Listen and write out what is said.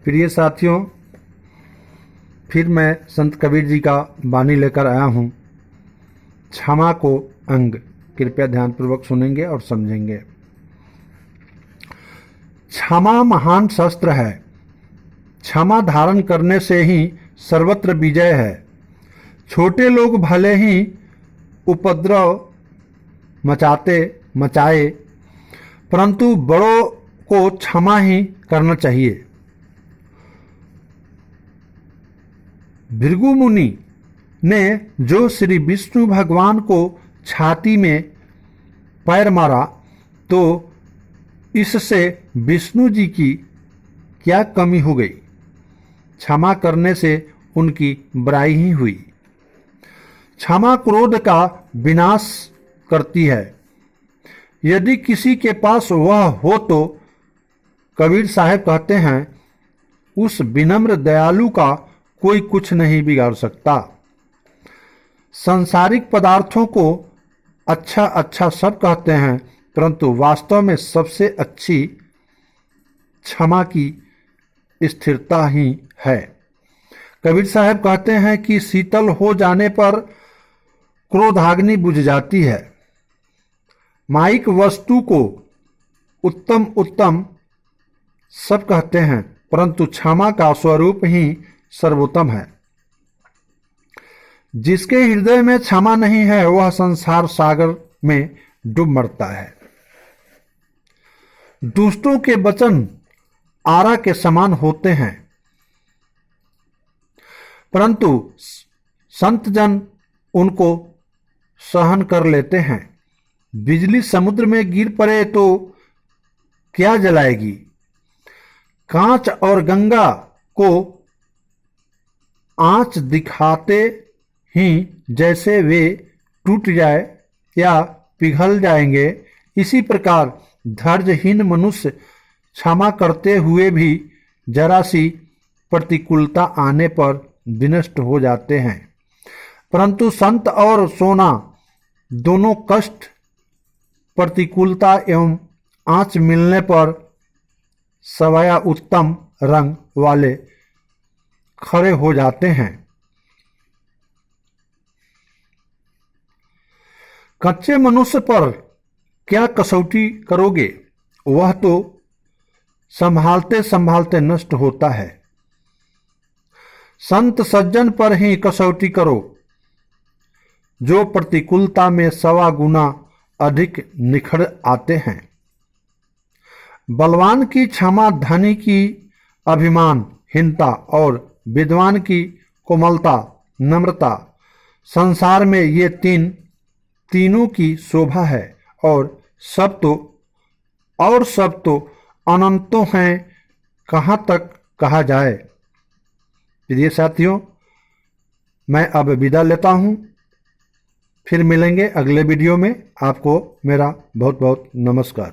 प्रिय साथियों, फिर मैं संत कबीर जी का वाणी लेकर आया हूँ। क्षमा को अंग, कृपया ध्यानपूर्वक सुनेंगे और समझेंगे। क्षमा महान शस्त्र है। क्षमा धारण करने से ही सर्वत्र विजय है। छोटे लोग भले ही उपद्रव मचाए, परंतु बड़ों को क्षमा ही करना चाहिए। भृगु मुनि ने जो श्री विष्णु भगवान को छाती में पैर मारा, तो इससे विष्णु जी की क्या कमी हो गई? क्षमा करने से उनकी बड़ाई ही हुई। क्षमा क्रोध का विनाश करती है। यदि किसी के पास वह हो तो कबीर साहब कहते हैं, उस विनम्र दयालु का कोई कुछ नहीं बिगाड़ सकता। सांसारिक पदार्थों को अच्छा अच्छा सब कहते हैं, परंतु वास्तव में सबसे अच्छी क्षमा की स्थिरता ही है। कबीर साहब कहते हैं कि शीतल हो जाने पर क्रोधाग्नि बुझ जाती है। माइक वस्तु को उत्तम सब कहते हैं, परंतु क्षमा का स्वरूप ही सर्वोत्तम है। जिसके हृदय में क्षमा नहीं है, वह संसार सागर में डूब मरता है। दुष्टों के वचन आरा के समान होते हैं, परंतु संत जन उनको सहन कर लेते हैं। बिजली समुद्र में गिर पड़े तो क्या जलाएगी? कांच और गंगा को आंच दिखाते ही जैसे वे टूट जाए या पिघल जाएंगे, इसी प्रकार धैर्यहीन मनुष्य क्षमा करते हुए भी जरा सी प्रतिकूलता आने पर विनष्ट हो जाते हैं। परंतु संत और सोना दोनों कष्ट, प्रतिकूलता एवं आंच मिलने पर सवाया उत्तम रंग वाले खड़े हो जाते हैं। कच्चे मनुष्य पर क्या कसौटी करोगे? वह तो संभालते संभालते नष्ट होता है। संत सज्जन पर ही कसौटी करो, जो प्रतिकूलता में 100 गुना अधिक निखर आते हैं। बलवान की क्षमा, धनी की अभिमानहीनता और विद्वान की कोमलता, नम्रता, संसार में ये तीनों की शोभा है। और सब तो अनंतों हैं, कहाँ तक कहा जाए। प्रिय साथियों, मैं अब विदा लेता हूँ। फिर मिलेंगे अगले वीडियो में। आपको मेरा बहुत बहुत नमस्कार।